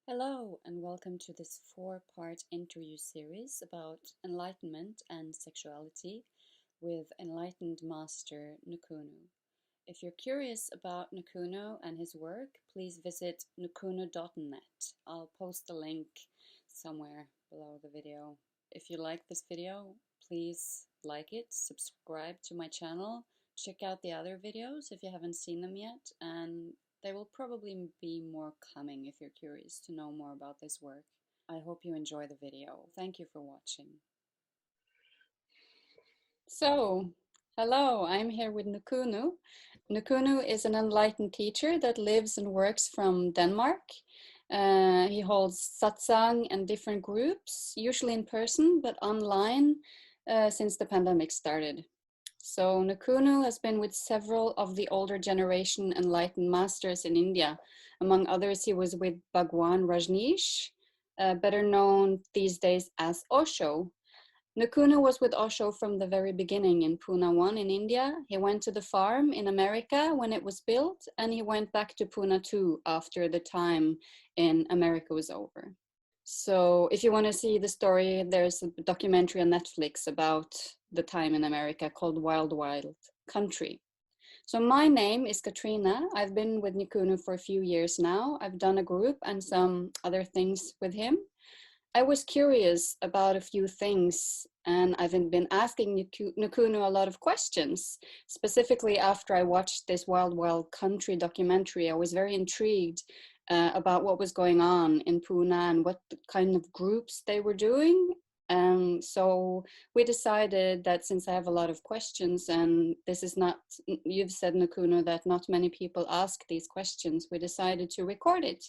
Hello, and welcome to this four-part interview series about enlightenment and sexuality with enlightened master Nukunu. If you're curious about Nukunu and his work, please visit nukunu.net. I'll post the link somewhere below the video. If you like this video, please like it, subscribe to my channel, check out the other videos if you haven't seen them yet, and there will probably be more coming if you're curious to know more about this work. I hope you enjoy the video. Thank you for watching. So, hello, I'm here with Nukunu. Nukunu is an enlightened teacher that lives and works from Denmark. He holds satsang and different groups, usually in person, but online since the pandemic started. So Nukunu has been with several of the older generation enlightened masters in India. Among others, he was with Bhagwan Rajneesh, better known these days as Osho. Nukunu was with Osho from the very beginning in Pune 1 in India. He went to the farm in America when it was built, and he went back to Pune 2 after the time in America was over. So if you want to see the story, there's a documentary on Netflix about the time in America called Wild Wild Country. So my name is Katrina. I've been with Nukunu for a few years now. I've done a group and some other things with him. I was curious about a few things, and I've been asking Nukunu a lot of questions. Specifically after I watched this Wild Wild Country documentary, I was very intrigued about what was going on in Pune and what kind of groups they were doing. So we decided that since I have a lot of questions, and this is not, you've said, Nukunu, that not many people ask these questions, we decided to record it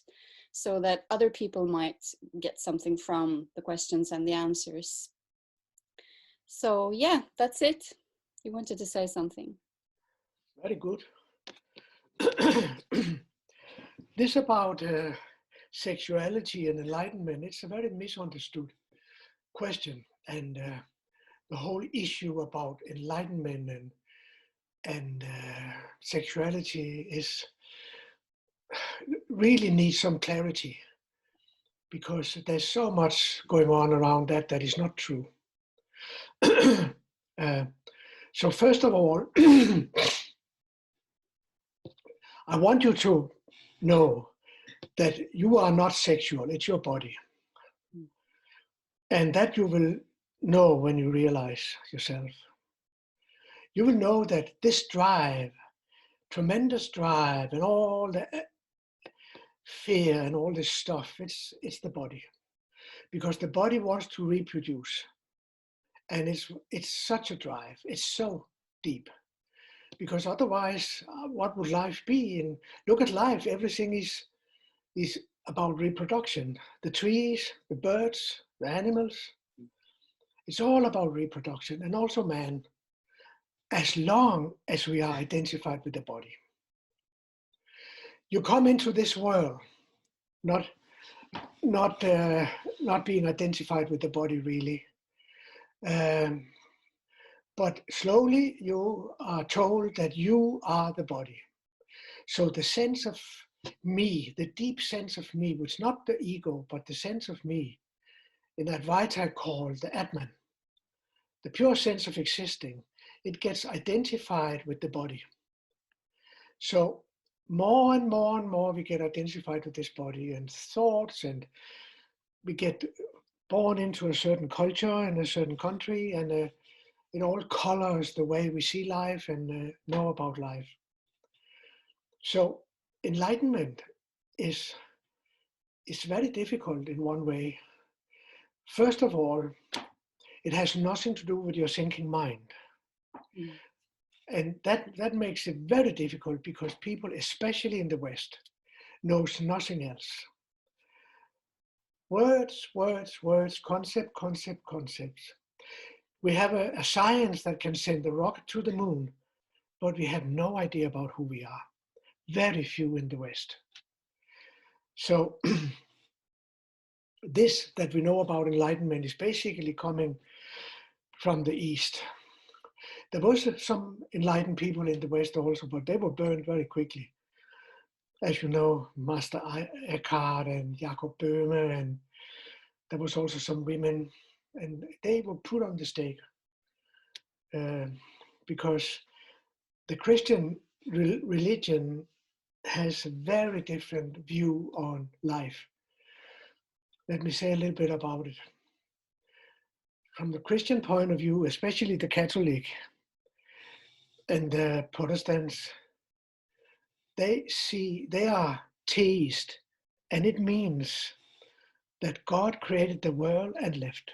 so that other people might get something from the questions and the answers. So yeah, that's it. You wanted to say something? Very good. This about sexuality and enlightenment, it's a very misunderstood question. And the whole issue about enlightenment and sexuality is really needs some clarity, because there's so much going on around that that is not true. So first of all, I want you to know that you are not sexual, it's your body. And that you will know when you realize yourself. You will know that this drive, tremendous drive, and all the fear and all this stuff, it's the body. Because the body wants to reproduce. And it's such a drive, it's so deep. Because otherwise, what would life be? And look at life, everything is about reproduction. The trees, the birds, the animals, it's all about reproduction, and also man, as long as we are identified with the body. You come into this world not being identified with the body really, but slowly you are told that you are the body. So the sense of me, the deep sense of me, which is not the ego, but the sense of me, in Advaita called the Atman, the pure sense of existing, it gets identified with the body. So more and more and more we get identified with this body and thoughts, and we get born into a certain culture in a certain country, and it all colors the way we see life and know about life. So enlightenment is very difficult in one way. First of all, it has nothing to do with your thinking mind. And that makes it very difficult, because people, especially in the West, knows nothing else. Words, words, words, concept, concept, concepts. We have a science that can send a rocket to the moon, but we have no idea about who we are. Very few in the West. So this that we know about enlightenment is basically coming from the East. There was some enlightened people in the West also, but they were burned very quickly. as you know, Master Eckhart and Jacob Böhme, and there was also some women, and they were put on the stake because the Christian religion has a very different view on life. Let me say a little bit about it. From the Christian point of view, especially the Catholic and the Protestants, they are theist, and it means that God created the world and left.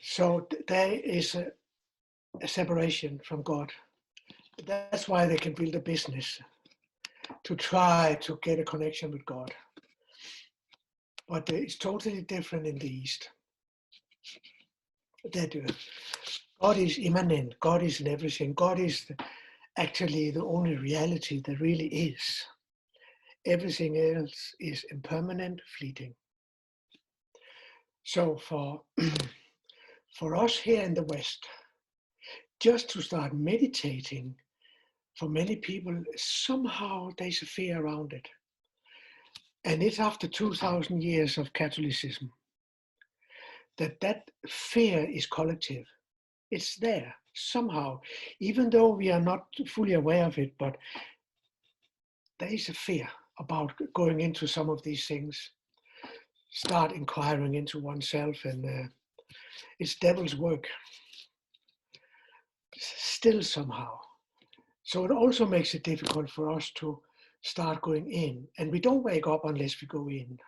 So there is a separation from God. That's why they can build a business to try to get a connection with God. But it's totally different in the East. That God is immanent, God is in everything, God is actually the only reality there really is. Everything else is impermanent, fleeting. So for us here in the West, just to start meditating, for many people, somehow there's a fear around it. And it's after 2000 years of Catholicism that fear is collective. It's there somehow, even though we are not fully aware of it, but there is a fear about going into some of these things, start inquiring into oneself, and it's devil's work still somehow. So it also makes it difficult for us to start going in, and we don't wake up unless we go in.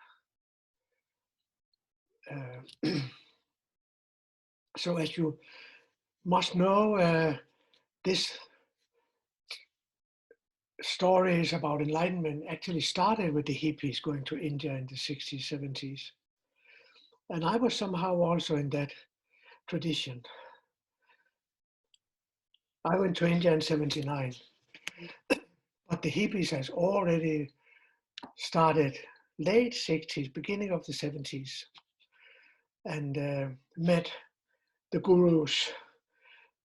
So as you must know, this stories about enlightenment actually started with the hippies going to India in the 60s, 70s. And I was somehow also in that tradition. I went to India in 79, but the hippies has already started late 60s, beginning of the 70s, and met the gurus,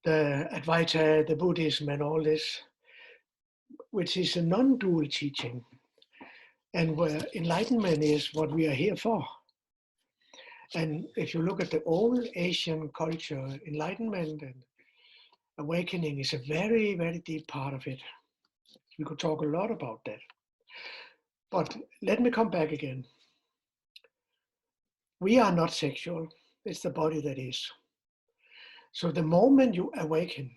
the Advaita, the Buddhism and all this, which is a non-dual teaching, and where enlightenment is what we are here for. And if you look at the old Asian culture, enlightenment and awakening is a very, very deep part of it. We could talk a lot about that. But let me come back again. We are not sexual. It's the body that is. So the moment you awaken,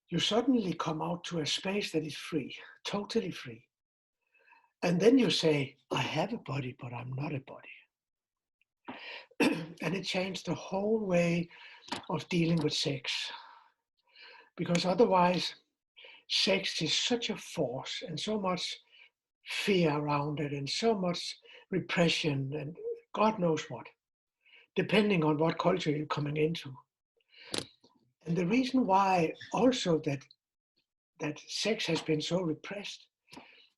you suddenly come out to a space that is free, totally free. And then you say, I have a body, but I'm not a body. And it changed the whole way of dealing with sex. Because otherwise, sex is such a force and so much fear around it and so much repression and God knows what, depending on what culture you're coming into. And the reason why also that sex has been so repressed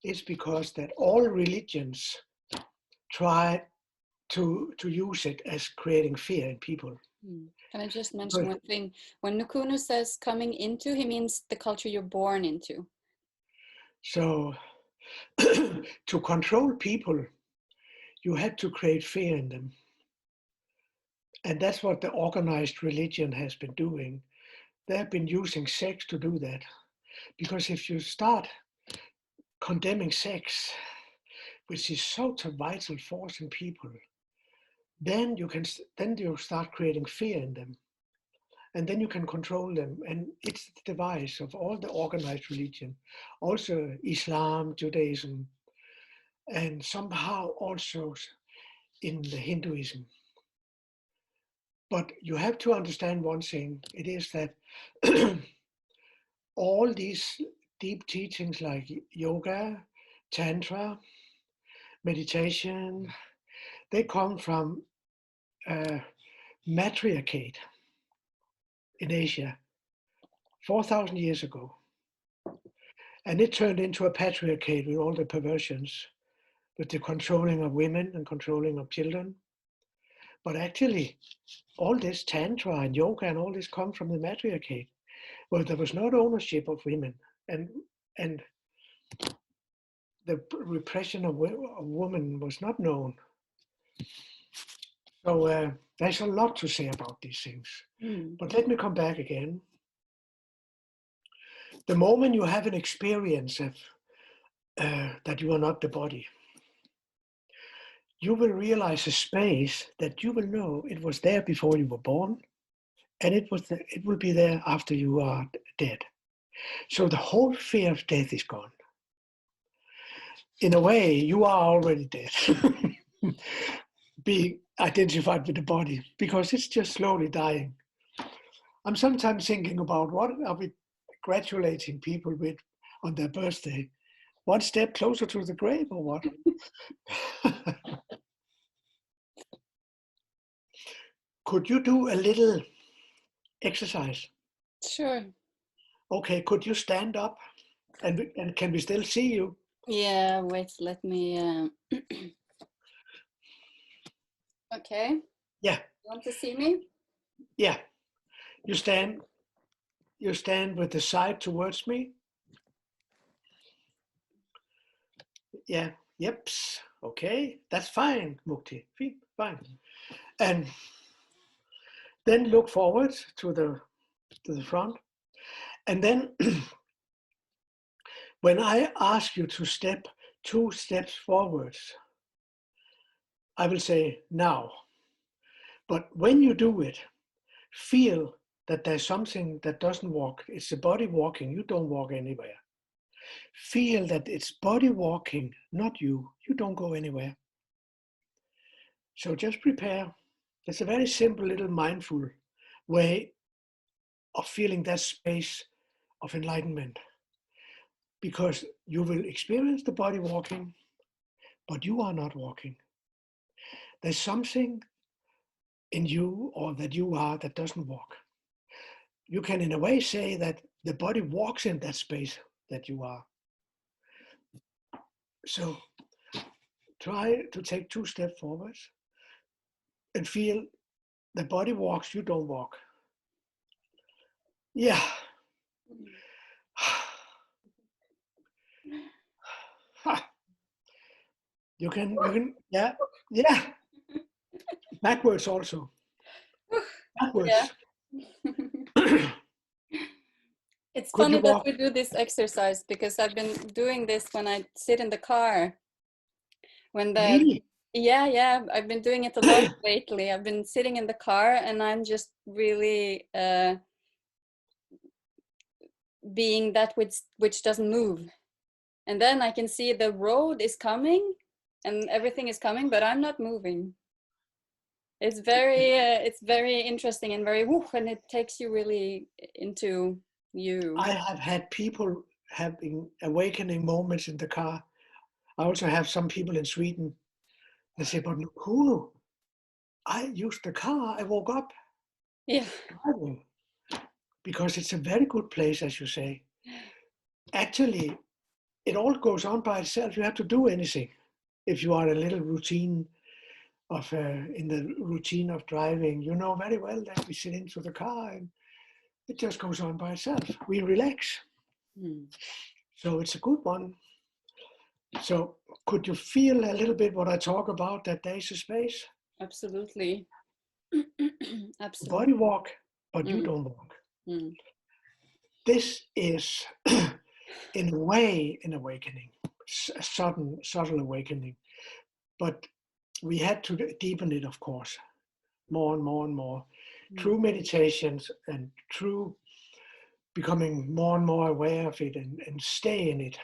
is because that all religions try to use it as creating fear in people. Can I just mention one thing? When Nukunu says coming into, he means the culture you're born into. So to control people, you had to create fear in them. And that's what the organized religion has been doing. They have been using sex to do that. Because if you start condemning sex, which is such a vital force in people, then you start creating fear in them. And then you can control them. And it's the device of all the organized religion, also Islam, Judaism, and somehow also in the Hinduism. But you have to understand one thing, it is that all these deep teachings like yoga, Tantra, meditation, they come from matriarchate in Asia 4,000 years ago. And it turned into a patriarchate with all the perversions, with the controlling of women and controlling of children. But actually, all this Tantra and yoga and all this come from the matriarchate, where there was not ownership of women. And and the repression of a woman was not known. So there's a lot to say about these things. But let me come back again. The moment you have an experience of that you are not the body, you will realize a space that you will know it was there before you were born, and it will be there after you are dead. So the whole fear of death is gone. In a way, you are already dead, being identified with the body, because it's just slowly dying. I'm sometimes thinking about what are we congratulating people with on their birthday? One step closer to the grave or what? Could you do a little exercise? Sure. Okay, could you stand up and can we still see you? Yeah, wait, let me... Okay. Yeah. You want to see me? Yeah. You stand with the side towards me. Yeah. Yep. Okay. That's fine, Mukti. Fine. And then look forward to the front. And then when I ask you to step 2 steps forwards, I will say now. But when you do it, feel that there's something that doesn't walk. It's the body walking. You don't walk anywhere. Feel that it's body walking, not you. You don't go anywhere. So just prepare. It's a very simple little mindful way of feeling that space of enlightenment. Because you will experience the body walking, but you are not walking. There's something in you or that you are that doesn't walk. You can in a way say that the body walks in that space that you are. So try to take 2 steps forwards and feel the body walks, you don't walk. Yeah. You can, yeah. Backwards also. Backwards. Yeah. It's Could you funny that walk? we do this exercise because I've been doing this when I sit in the car. When the Really? yeah, I've been doing it a lot lately. I've been sitting in the car and I'm just really being that which doesn't move. And then I can see the road is coming and everything is coming, but I'm not moving. It's very interesting and very woo, and it takes you really into you. I have had people having awakening moments in the car. I also have some people in Sweden that say, but Nukunu, I used the car, I woke up Yeah. driving. Because it's a very good place, as you say. Actually, it all goes on by itself. You have to do anything. If you are a little routine of in the routine of driving, you know very well that we sit into the car and it just goes on by itself. We relax. So it's a good one. So could you feel a little bit what I talk about, that there's a space? Absolutely. Absolutely. Body walk, but you don't walk. This is, in a way, an awakening, a sudden, subtle awakening. But we had to deepen it, of course, more and more and more, through meditations and through becoming more and more aware of it and stay in it.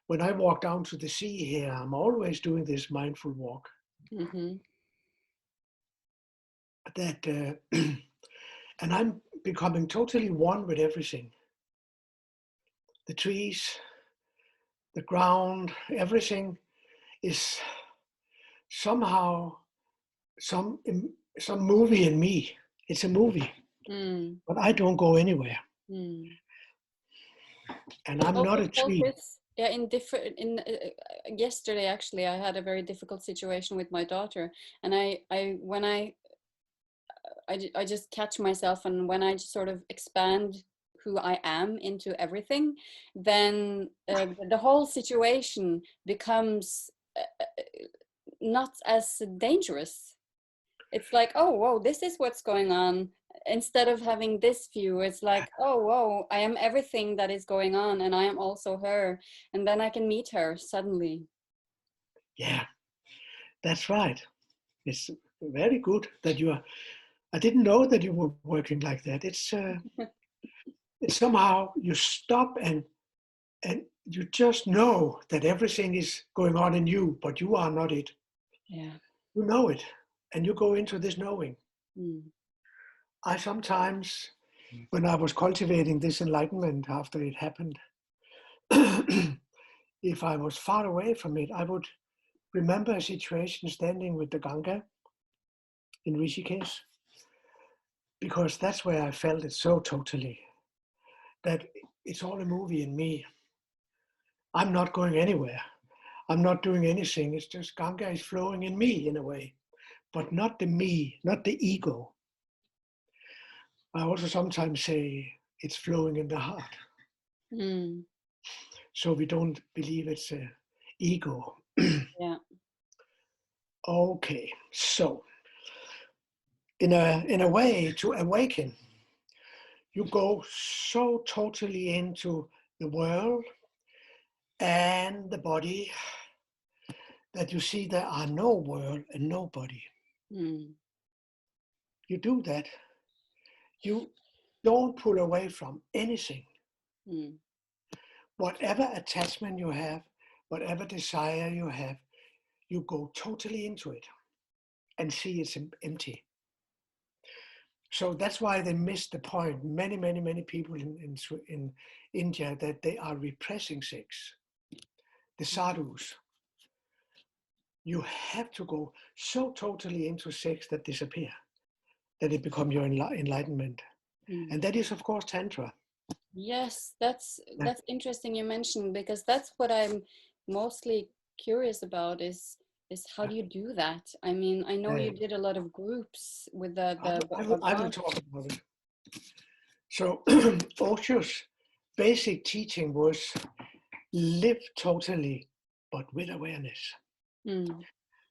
When I walk down to the sea here, I'm always doing this mindful walk. That and I'm becoming totally one with everything. The trees, the ground, everything is somehow some movie in me. It's a movie, but I don't go anywhere. And I'm not Also a felt tree. this, yeah, yesterday actually I had a very difficult situation with my daughter, and I just catch myself, and when I just sort of expand who I am into everything, then the whole situation becomes not as dangerous. It's like, oh, whoa, this is what's going on. Instead of having this view, it's like, oh, whoa, I am everything that is going on, and I am also her. And then I can meet her suddenly. Yeah, that's right. It's very good that you are. I didn't know that you were working like that. It's somehow you stop and you just know that everything is going on in you, but you are not it. Yeah. You know it, and you go into this knowing. Mm. I sometimes, when I was cultivating this enlightenment after it happened, if I was far away from it, I would remember a situation standing with the Ganga in Rishikesh, because that's where I felt it so totally, that it's all a movie in me. I'm not going anywhere. I'm not doing anything. It's just Ganga is flowing in me in a way, but not the me, not the ego. I also sometimes say it's flowing in the heart. Mm. So we don't believe it's a ego. Yeah. Okay, so in a way to awaken, you go so totally into the world and the body that you see there are no world and no body. Mm. You do that. You don't pull away from anything. Mm. Whatever attachment you have, whatever desire you have, you go totally into it and see it's empty. So that's why they missed the point. Many people in India, that they are repressing sex. The sadhus, you have to go so totally into sex that disappear, that it become your enlightenment. Mm. And that is, of course, Tantra. Yes, that's interesting you mentioned, because that's what I'm mostly curious about is how do you do that? I mean, I know Uh, you did a lot of groups with I will Bhagwan. talk about it. So Osho's basic teaching was live totally, but with awareness. Mm.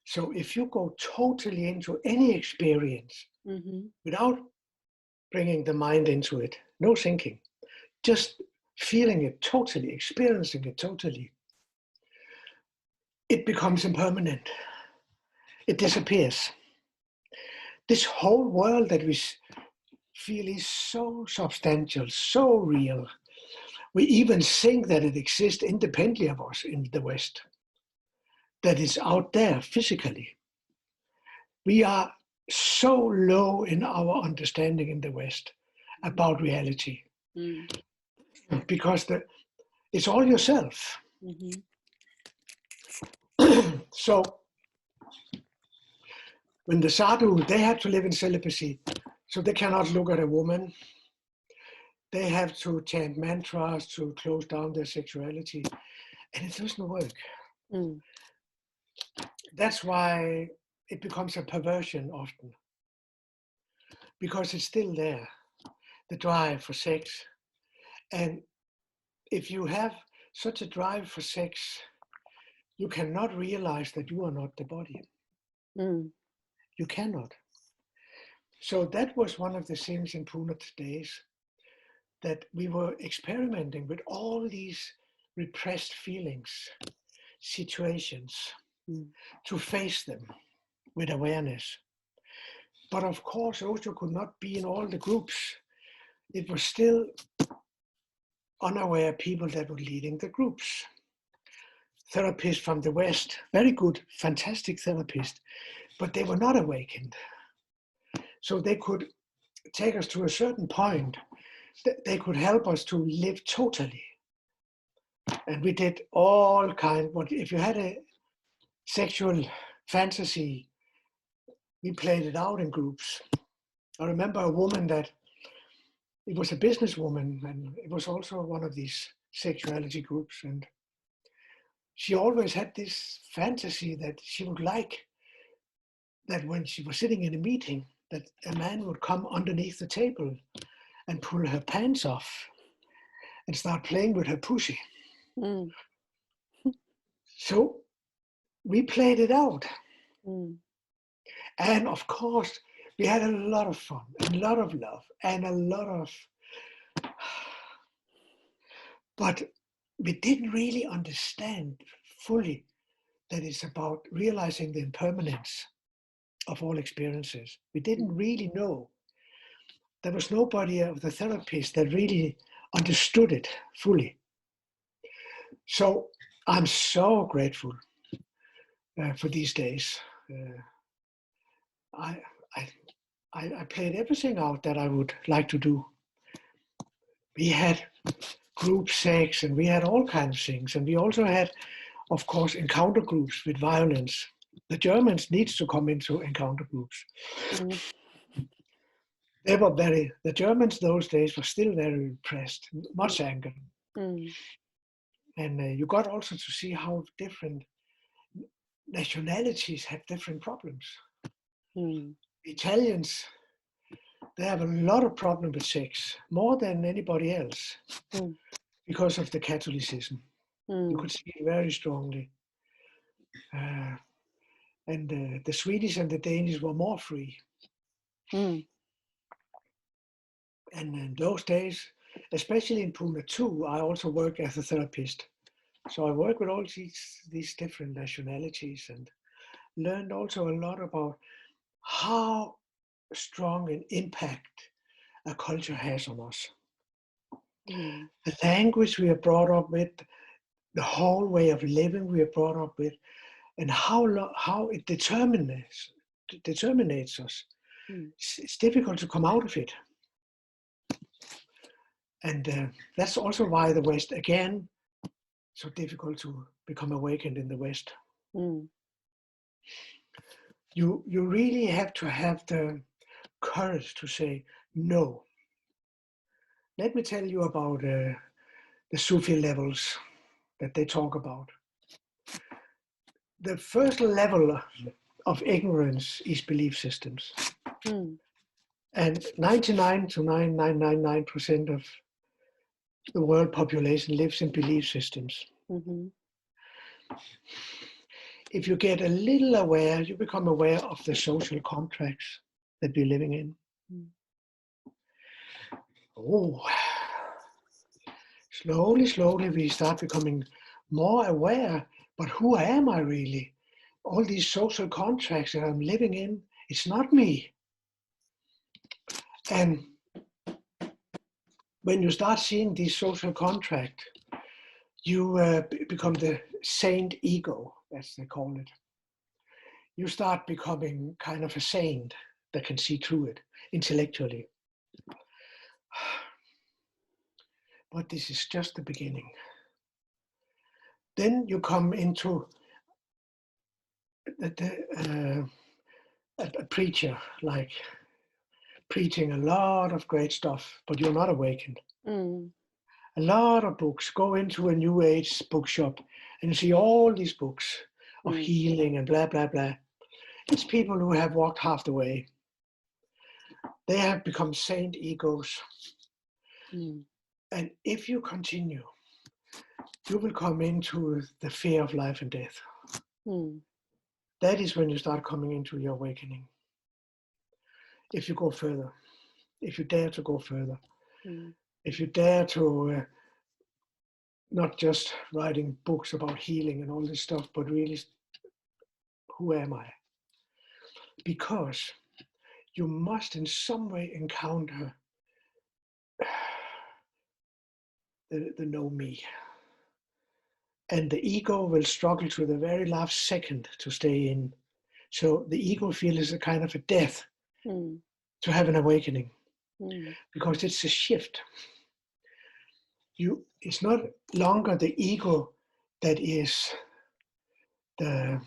So if you go totally into any experience Mm-hmm. without bringing the mind into it, no thinking, just feeling it totally, experiencing it totally, it becomes impermanent. It disappears. This whole world that we feel is so substantial, so real. We even think that it exists independently of us in the West, that it's out there physically. We are so low in our understanding in the West about reality, Mm. because it's all yourself. Mm-hmm. So when the sadhu, they have to live in celibacy, so they cannot look at a woman. They have to chant mantras to close down their sexuality, and it doesn't work. Mm. That's why it becomes a perversion often, because it's still there, the drive for sex. And if you have such a drive for sex, you cannot realize that you are not the body. Mm. You cannot. So that was one of the things in Puna's days, that we were experimenting with all these repressed feelings, situations, Mm. to face them with awareness. But of course, Osho could not be in all the groups. It was still unaware people that were leading the groups. Therapists from the West, very good, fantastic therapists, but they were not awakened. So they could take us to a certain point. They could help us to live totally. And we did all kinds. But if you had a sexual fantasy, we played it out in groups. I remember a woman that, it was a businesswoman, and it was also one of these sexuality groups. And she always had this fantasy that she would like that when she was sitting in a meeting, that a man would come underneath the table and pull her pants off. and start playing with her pussy. Mm. So we played it out. Mm. And of course, we had a lot of fun, a lot of love, and a lot of. But we didn't really understand fully that it's about realizing the impermanence of all experiences. We didn't really know. There was nobody of the therapists that really understood it fully. So I'm so grateful for these days. I, I, I played everything out that I would like to do. We had group sex and we had all kinds of things. And we also had, of course, encounter groups with violence. The Germans needs to come into encounter groups. Mm. The Germans those days were still very repressed, much anger. Mm. And you got also to see how different nationalities have different problems. Mm. Italians, they have a lot of problem with sex, more than anybody else, Mm. because of the Catholicism. You could see it very strongly. And the Swedish and the Danish were more free. Mm. And in those days, especially in Pune too, I also work as a therapist. So I work with all these different nationalities and learned also a lot about how strong an impact a culture has on us. Mm. The language we are brought up with, the whole way of living we are brought up with, and how it determines us. Mm. It's difficult to come out of it. And that's also why the West, again, so difficult to become awakened in the West. Mm. You really have to have the courage to say no. Let me tell you about the Sufi levels that they talk about. The first level of ignorance is belief systems. Mm. And 99 to 9999% of the world population lives in belief systems. Mm-hmm. If you get a little aware, you become aware of the social contracts that we're living in. Mm. Oh, slowly we start becoming more aware, but who am I really? All these social contracts that I'm living in, it's not me. And when you start seeing these social contracts, you become the saint ego, as they call it. You start becoming kind of a saint that can see through it intellectually. But this is just the beginning. Then you come into a preacher, like preaching a lot of great stuff, but you're not awakened. Mm. A lot of books. Go into a New Age bookshop and you see all these books of healing and blah, blah, blah. It's people who have walked half the way. They have become saint egos. Mm. And if you continue, you will come into the fear of life and death. Mm. That is when you start coming into your awakening. If you go further, if you dare to go further, if you dare to not just writing books about healing and all this stuff, but really, who am I? Because you must in some way encounter the know me. And the ego will struggle to the very last second to stay in. So the ego feels a kind of a death to have an awakening, because it's a shift. It's not longer the ego that is the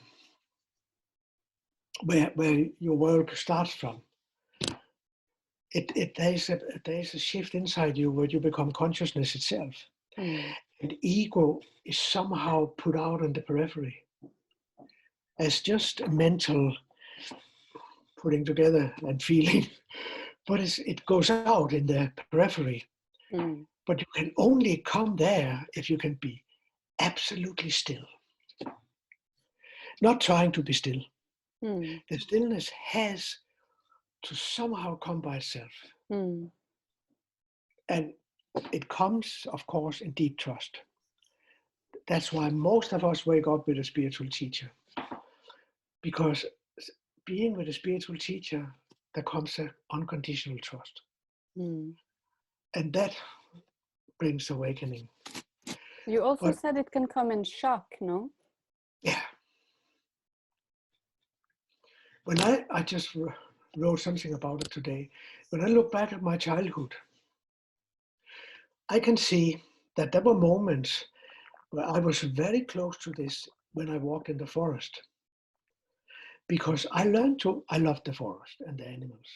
where your world starts from. There's a shift inside you where you become consciousness itself. And ego is somehow put out in the periphery as just a mental putting together and feeling, but it goes out in the periphery. But you can only come there if you can be absolutely still. Not trying to be still. Mm. The stillness has to somehow come by itself. Mm. And it comes, of course, in deep trust. That's why most of us wake up with a spiritual teacher. Because being with a spiritual teacher, there comes an unconditional trust. Mm. And that brings awakening. You also But said it can come in shock, no? yeah, when I just wrote something about it today. When I look back at my childhood, I can see that there were moments where I was very close to this when I walked in the forest. Because I loved the forest and the animals.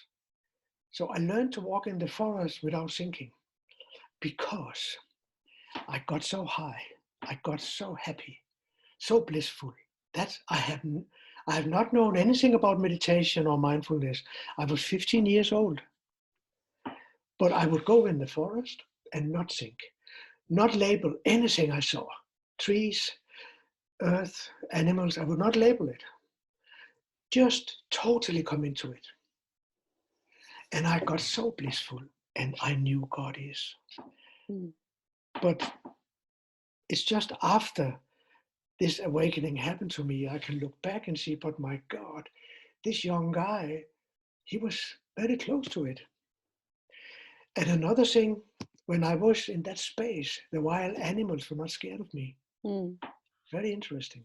So I learned to walk in the forest without thinking, because I got so high, I got so happy, so blissful. That I have not known anything about meditation or mindfulness. I was 15 years old. But I would go in the forest and not think, not label anything I saw. Trees, earth, animals, I would not label it. Just totally come into it. And I got so blissful, and I knew God is. Mm. But it's just after this awakening happened to me, I can look back and see, but my God, this young guy, he was very close to it. And another thing, when I was in that space, the wild animals were not scared of me. Mm. Very interesting.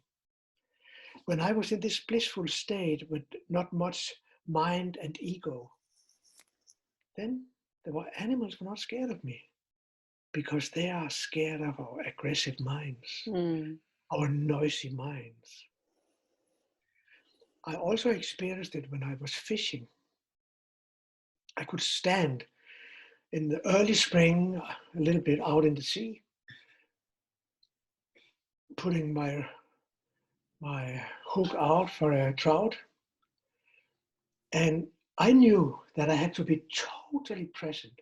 When I was in this blissful state with not much mind and ego, then the animals were not scared of me, because they are scared of our aggressive minds, Mm. our noisy minds. I also experienced it when I was fishing. I could stand in the early spring, a little bit out in the sea, putting my hook out for a trout. And I knew that I had to be totally present.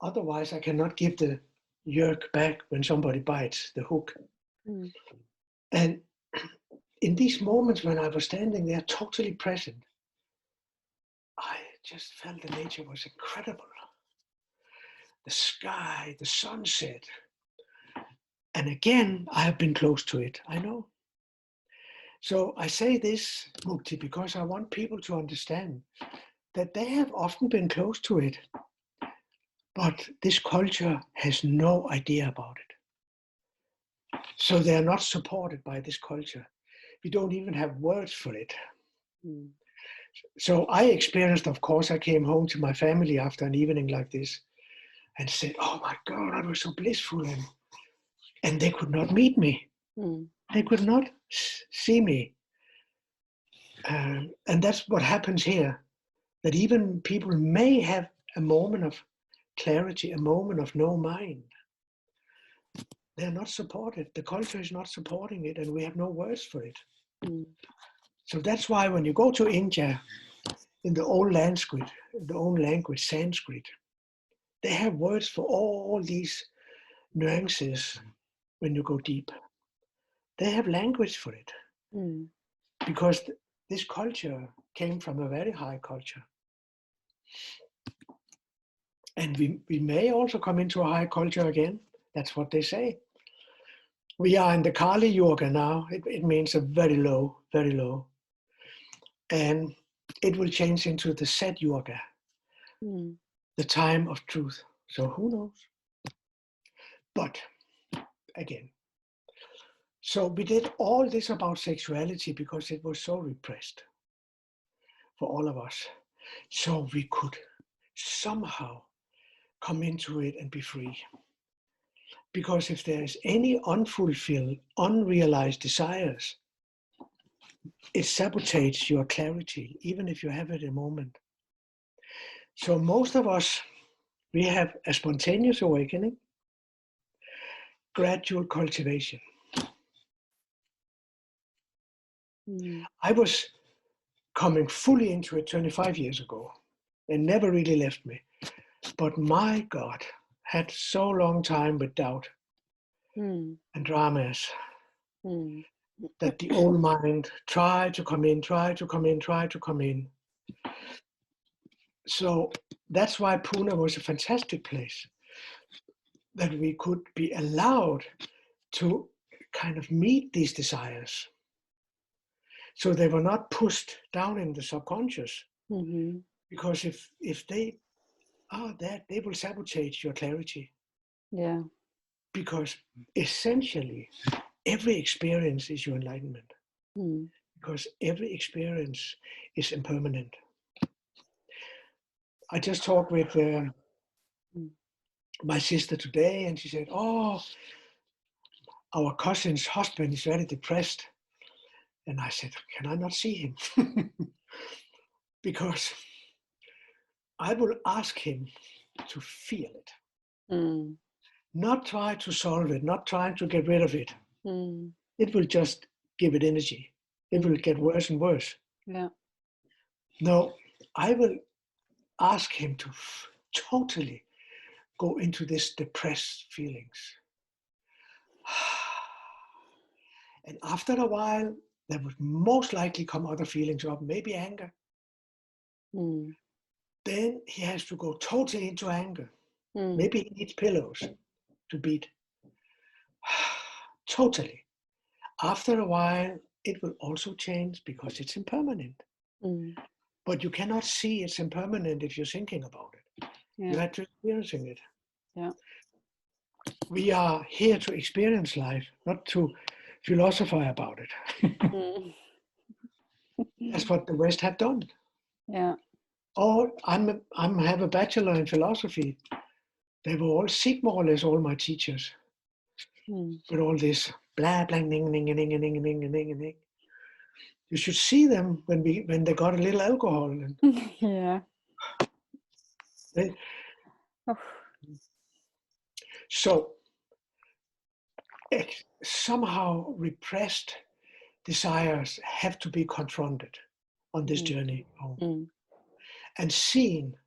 Otherwise, I cannot give the jerk back when somebody bites the hook. Mm. And in these moments when I was standing there totally present, I just felt the nature was incredible. The sky, the sunset. And again, I have been close to it, I know. So I say this, Mukti, because I want people to understand that they have often been close to it, but this culture has no idea about it. So they are not supported by this culture. We don't even have words for it. Mm. So I experienced, of course, I came home to my family after an evening like this and said, oh my God, I was so blissful. And they could not meet me. Mm. They could not see me. And that's what happens here, that even people may have a moment of clarity, a moment of no mind. They're not supported. The culture is not supporting it, and we have no words for it. Mm. So that's why when you go to India, in the old language, Sanskrit, they have words for all these nuances when you go deep. They have language for it, Mm. because this culture came from a very high culture. And we may also come into a high culture again. That's what they say. We are in the Kali Yoga now. It means a very low, very low. And it will change into the Sat Yoga, Mm. the time of truth. So who knows? But again, so we did all this about sexuality because it was so repressed for all of us. So we could somehow come into it and be free. Because if there is any unfulfilled, unrealized desires, it sabotages your clarity, even if you have it a moment. So most of us, we have a spontaneous awakening, gradual cultivation. Mm. I was coming fully into it 25 years ago and never really left me. But my God, had so long time with doubt Mm. and dramas Mm. that the old mind tried to come in, tried to come in, tried to come in. So that's why Pune was a fantastic place, that we could be allowed to kind of meet these desires. So they were not pushed down in the subconscious, Mm-hmm. because if they are that, they will sabotage your clarity. Yeah. Because essentially, every experience is your enlightenment. Mm. Because every experience is impermanent. I just talked with my sister today, and she said, "Oh, our cousin's husband is very depressed." And I said, "Can I not see him?" Because I will ask him to feel it, Mm. not try to solve it, not trying to get rid of it. Mm. It will just give it energy. It will get worse and worse. Yeah. No, I will ask him to totally go into this depressed feelings. And after a while, there would most likely come other feelings up, maybe anger. Mm. Then he has to go totally into anger. Mm. Maybe he needs pillows to beat. Totally. After a while, it will also change because it's impermanent. Mm. But you cannot see it's impermanent if you're thinking about it. Yeah. You have to experiencing it. Yeah. We are here to experience life, not to philosophize about it. Mm. That's what the West have done. Yeah. Oh, I'm have a bachelor in philosophy. They were all sick, more or less, all my teachers, Mm. with all this blah blah ning ning ning ning ning ning ning ning. You should see them when they got a little alcohol. And Yeah. they, Oh. so somehow repressed desires have to be confronted on this Mm. journey home Mm. and seen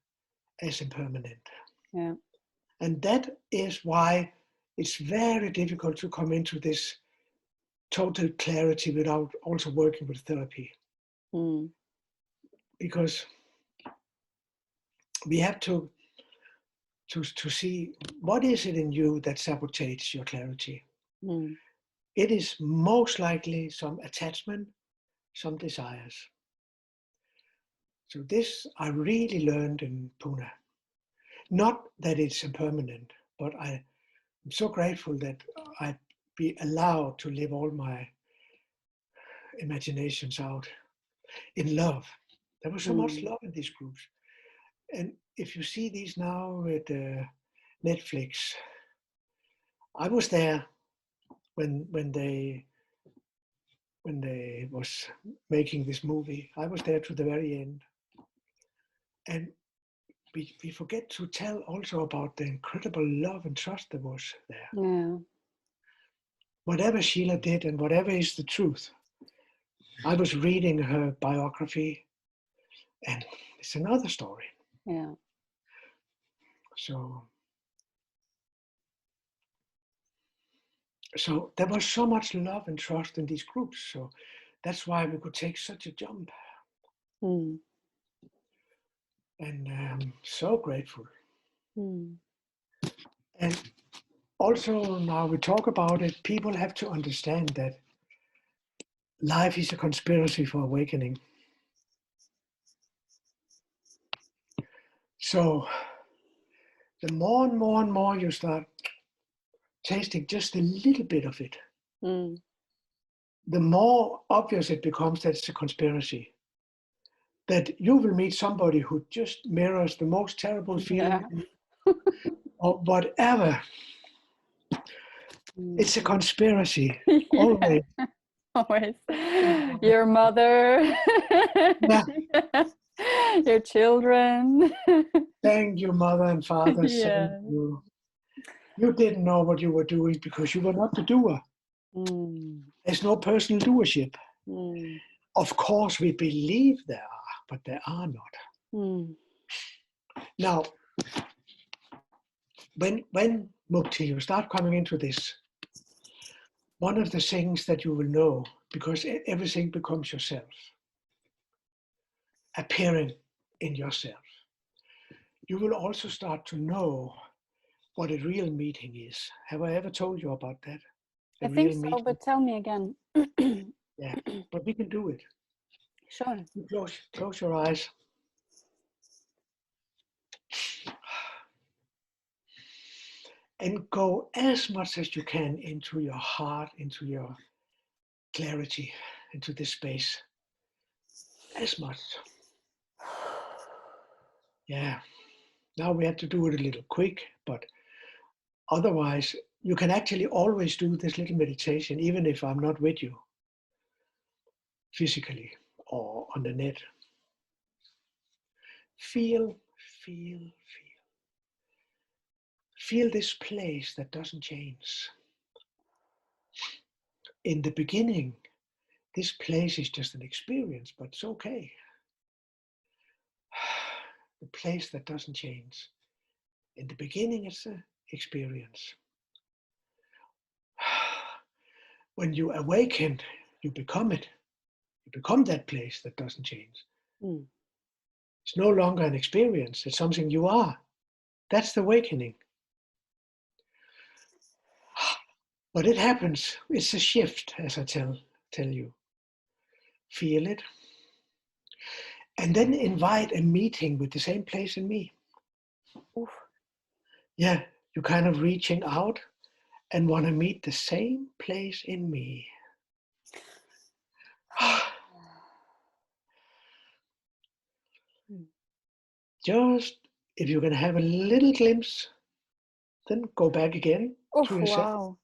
as impermanent. Yeah. And that is why it's very difficult to come into this total clarity without also working with therapy. Mm. Because we have to see what is it in you that sabotages your clarity. Mm. It is most likely some attachment, some desires. So this I really learned in Pune. Not that it's impermanent, but I'm so grateful that I be allowed to live all my imaginations out in love. There was so much Mm. love in these groups. And if you see these now with Netflix, I was there when they was making this movie. I was there to the very end. And we forget to tell also about the incredible love and trust that was there. Yeah. Whatever Sheila did and whatever is the truth. I was reading her biography, and it's another story. Yeah. So there was so much love and trust in these groups. So that's why we could take such a jump. Mm. And I'm so grateful. Mm. And also now we talk about it, people have to understand that life is a conspiracy for awakening. So the more and more and more you start tasting just a little bit of it, Mm. the more obvious it becomes that it's a conspiracy. That you will meet somebody who just mirrors the most terrible Yeah. feeling or whatever. Mm. It's a conspiracy, Yeah. always. Always. Your mother. Yeah. Your children. Thank you, mother and father. Thank Yeah. you. You didn't know what you were doing because you were not the doer. Mm. There's no personal doership. Mm. Of course, we believe there are, but there are not. Mm. Now, when Mukti, you start coming into this, one of the things that you will know, because everything becomes yourself, appearing in yourself, you will also start to know what a real meeting is. Have I ever told you about that? I A think real so, meeting? but tell me again. Yeah, but we can do it. Sure. You close your eyes. And go as much as you can into your heart, into your clarity, into this space. As much. Yeah. Now we have to do it a little quick, but otherwise you can actually always do this little meditation, even if I'm not with you physically or on the net. Feel, feel, feel. Feel this place that doesn't change. In the beginning, this place is just an experience, but it's okay. The place that doesn't change. In the beginning, it's an experience. When you awaken, you become it. You become that place that doesn't change. Mm. It's no longer an experience, it's something you are. That's the awakening. But it happens, it's a shift, as I tell you. Feel it. And then invite a meeting with the same place in me. Oof. Yeah, you're kind of reaching out and want to meet the same place in me. Just, if you can have a little glimpse, then go back again to Oof, yourself. wow.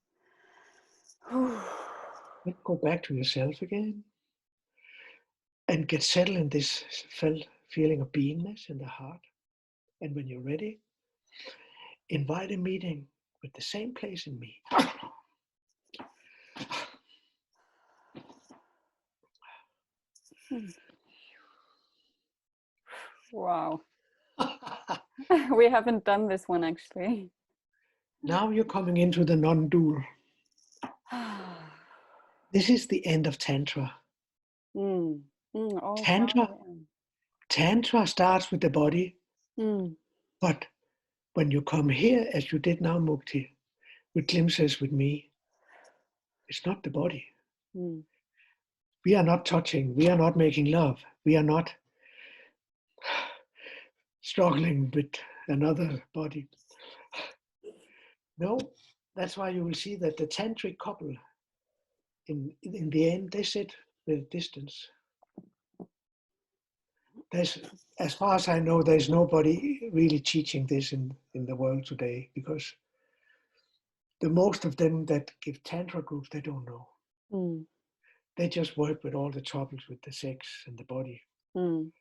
Then go back to yourself again. And get settled in this feeling of beingness in the heart. And when you're ready, invite a meeting with the same place in me. Wow. We haven't done this one actually. Now you're coming into the non-dual. This is the end of Tantra. Oh, Tantra, Tantra starts with the body, but when you come here, as you did now, Mukti, with glimpses with me, it's not the body. We are not touching, we are not making love, we are not struggling with another body. No, that's why you will see that the tantric couple, in the end, they sit with distance. There's, as far as I know, there's nobody really teaching this in the world today, because the most of them that give tantra groups, they don't know. They just work with all the troubles with the sex and the body and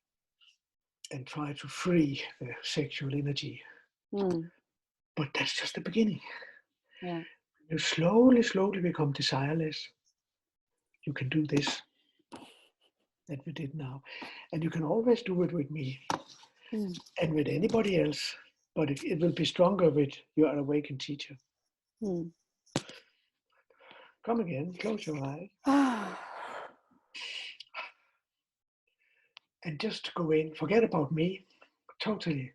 try to free the sexual energy. But that's just the beginning. Yeah. You slowly, slowly become desireless. You can do this that we did now. And you can always do it with me and with anybody else, but it will be stronger with your awakened teacher. Come again, close your eyes. And just go in, forget about me, totally.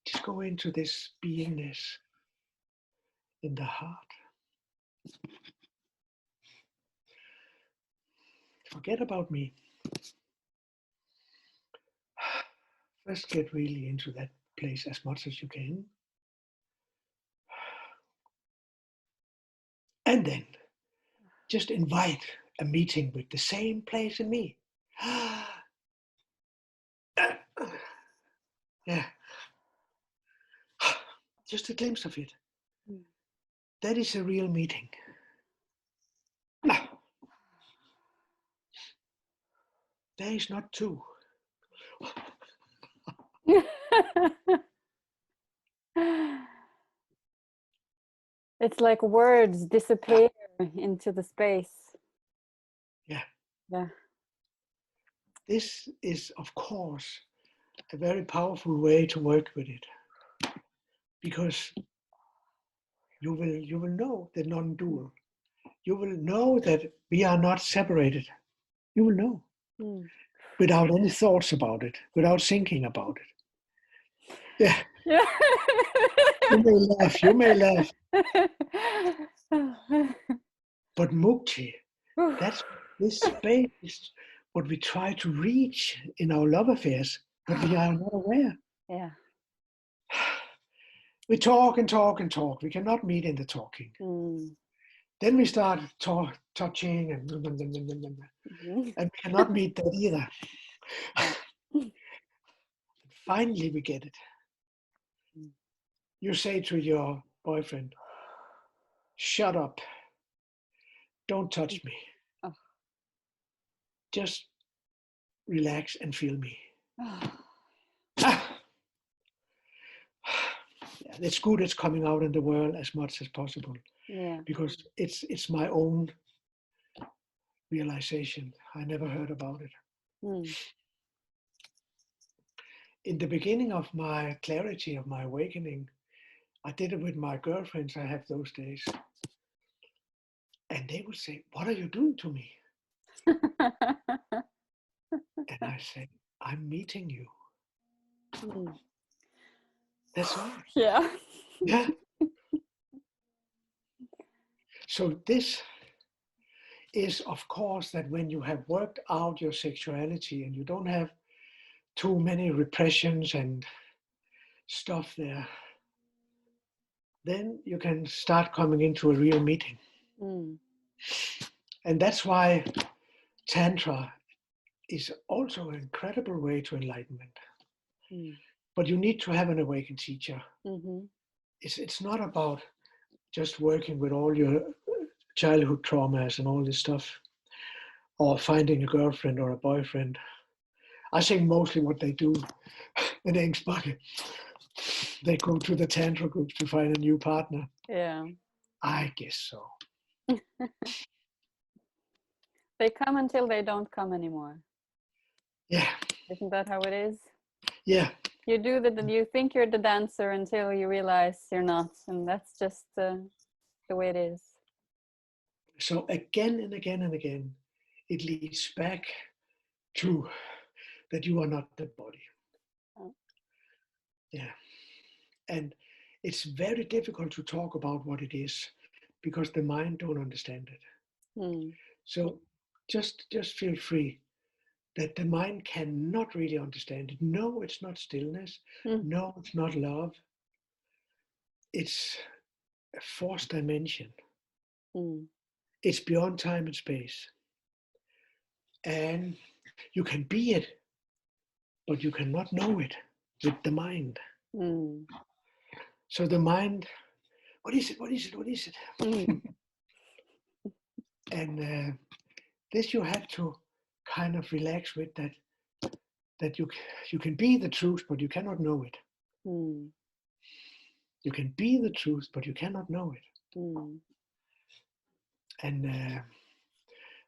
Just go into this beingness in the heart. Forget about me. First get really into that place as much as you can. And then just invite a meeting with the same place in me. Yeah. Just a glimpse of it. That is a real meeting. There is not two. It's like words disappear into the space. Yeah. Yeah. This is, of course, a very powerful way to work with it. because you will know the non-dual. You will know that we are not separated. You will know without any thoughts about it, without thinking about it. Yeah. Yeah. You may laugh. You may laugh. But mukti, that's this space is what we try to reach in our love affairs, but we are not aware. Yeah. We talk and talk and talk. We cannot meet in the talking. Then we start touching and we cannot meet that either. Finally, we get it. You say to your boyfriend, "Shut up. Don't touch me. Just relax and feel me." It's good it's coming out in the world as much as possible. Yeah. Because it's my own realization. I never heard about it. In the beginning of my clarity, of my awakening, I did it with my girlfriends I have those days. And they would say, "What are you doing to me?" And I said, "I'm meeting you." That's all. Yeah. Yeah. So this is, of course, that when you have worked out your sexuality and you don't have too many repressions and stuff there, then you can start coming into a real meeting. And that's why Tantra is also an incredible way to enlightenment. But you need to have an awakened teacher. It's not about just working with all your childhood traumas and all this stuff, or finding a girlfriend or a boyfriend. I think mostly what they do in Engelbach, they go to the Tantra groups to find a new partner. Yeah. I guess so. They come until they don't come anymore. Yeah. Isn't that how it is? Yeah. You think you're the dancer until you realize you're not, and that's just the way it is. So again and again and again, it leads back to that you are not the body. Yeah. And it's very difficult to talk about what it is because the mind don't understand it. So just feel free that the mind cannot really understand it. No, it's not stillness. No, it's not love. It's a fourth dimension. It's beyond time and space. And you can be it, but you cannot know it with the mind. So the mind, what is it? What is it? What is it? And this you have to kind of relax with, that you can be the truth, but you cannot know it. You can be the truth, but you cannot know it. And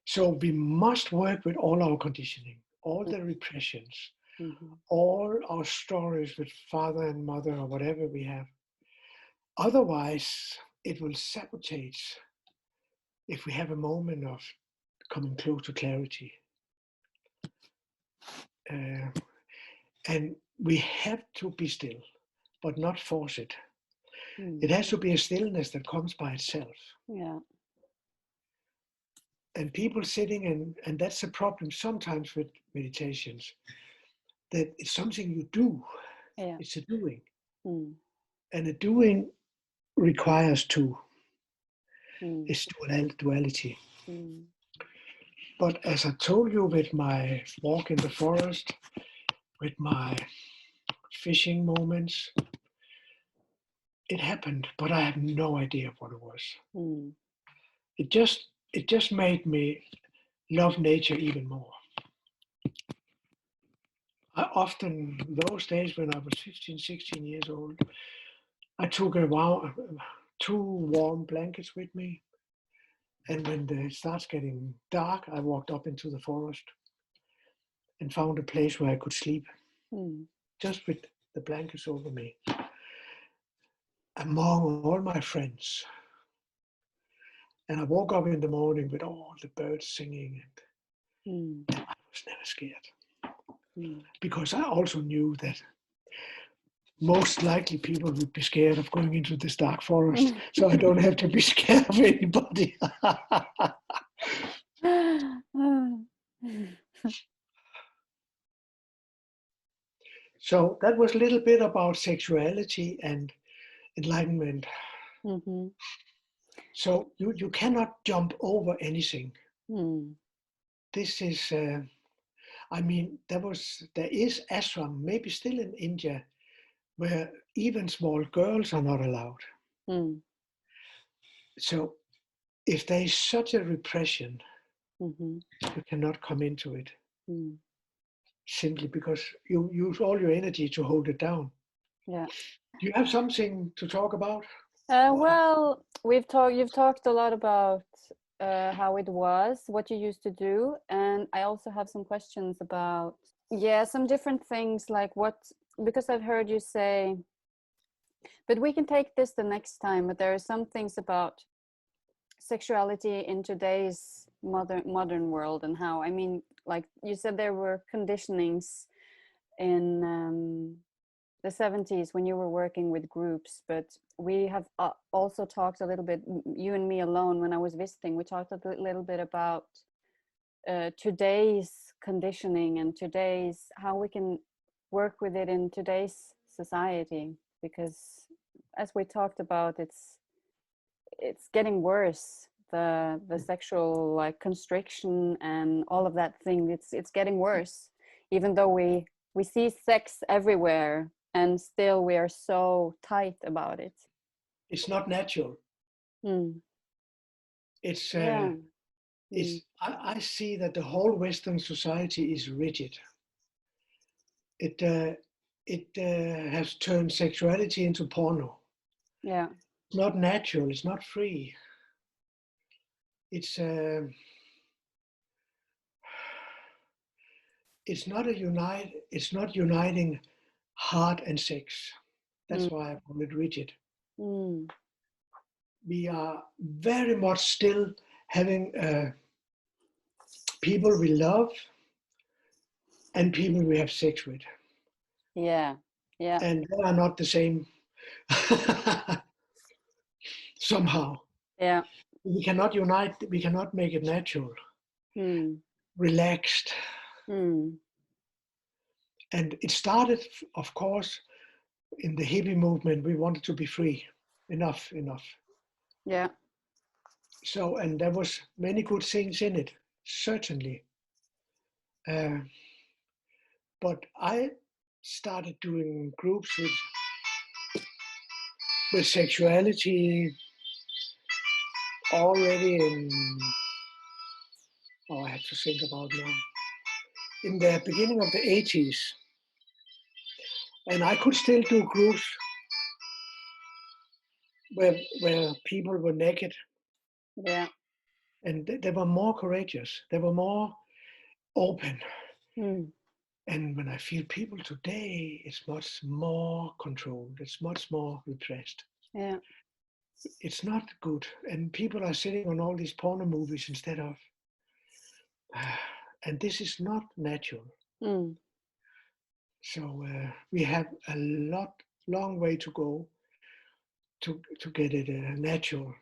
so we must work with all our conditioning, all the repressions, all our stories with father and mother or whatever we have. Otherwise, it will sabotage if we have a moment of coming close to clarity. And we have to be still, but not force it. It has to be a stillness that comes by itself. Yeah. And people sitting, and that's a problem sometimes with meditations, that it's something you do. Yeah. It's a doing. And a doing requires two. It's duality. But as I told you, with my walk in the forest, with my fishing moments, it happened, but I have no idea what it was. It just made me love nature even more. I often, those days when I was 15, 16 years old, I took 2 warm blankets with me. And when it starts getting dark, I walked up into the forest and found a place where I could sleep, just with the blankets over me. among all my friends. And I woke up in the morning with all the birds singing, and I was never scared. Because I also knew that most likely people would be scared of going into this dark forest, so I don't have to be scared of anybody. So that was a little bit about sexuality and enlightenment. Mm-hmm. So you cannot jump over anything. This is, I mean, there is ashram, maybe still in India, where even small girls are not allowed. So if there is such a repression, you cannot come into it. Simply because you use all your energy to hold it down. Yeah. Do you have something to talk about? Well, you've talked a lot about how it was, what you used to do, and I also have some questions about some different things like because I've heard you say, but we can take this the next time, but there are some things about sexuality in today's modern world, and how, I mean, like you said, there were conditionings in the 70s when you were working with groups, but we have also talked a little bit, you and me alone, when I was visiting, we talked a little bit about today's conditioning and today's, how we can work with it in today's society, because as we talked about, it's getting worse, the sexual like constriction and all of that thing, it's getting worse, even though we see sex everywhere, and still we are so tight about it. It's not natural. It's I see that the whole Western society is rigid. It has turned sexuality into porno. Yeah. It's not natural. It's not free. It's It's not uniting heart and sex. That's why I call it rigid. We are very much still having people we love and people we have sex with. Yeah. And they are not the same somehow. Yeah. We cannot unite, we cannot make it natural, relaxed. And it started, of course, in the hippie movement. We wanted to be free. Enough. Yeah. So, and there was many good things in it, certainly. But I started doing groups with sexuality already I have to think about now, in the beginning of the 80s. And I could still do groups where people were naked. Yeah. And they were more courageous. They were more open. And when I feel people today, it's much more controlled. It's much more repressed. Yeah. It's not good. And people are sitting on all these porno movies instead of, and this is not natural. So we have a long way to go to get it natural.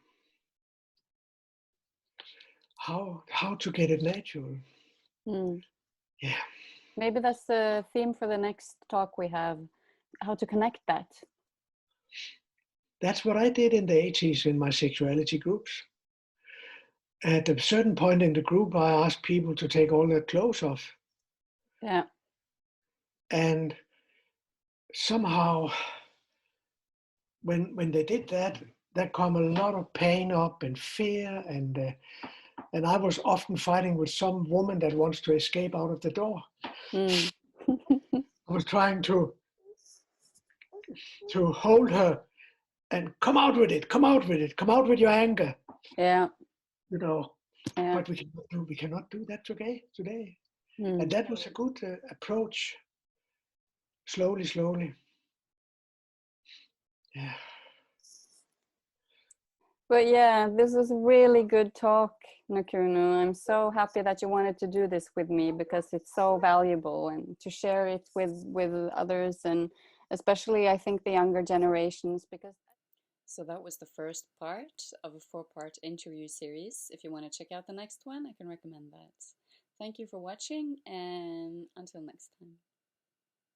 How to get it natural? Yeah. Maybe that's the theme for the next talk we have, how to connect that. That's what I did in the 80s in my sexuality groups. At a certain point in the group, I asked people to take all their clothes off. Yeah. And somehow, when they did that, there come a lot of pain up and fear, and I was often fighting with some woman that wants to escape out of the door. I was trying to hold her and come out with it, come out with your anger. Yeah. Yeah. But we cannot do that today. And that was a good approach. Slowly. Yeah. But yeah, this was really good talk, Nukunu. I'm so happy that you wanted to do this with me because it's so valuable and to share it with others, and especially I think the younger generations, because so that was the first part of a 4-part interview series. If you want to check out the next one, I can recommend that. Thank you for watching, and until next time.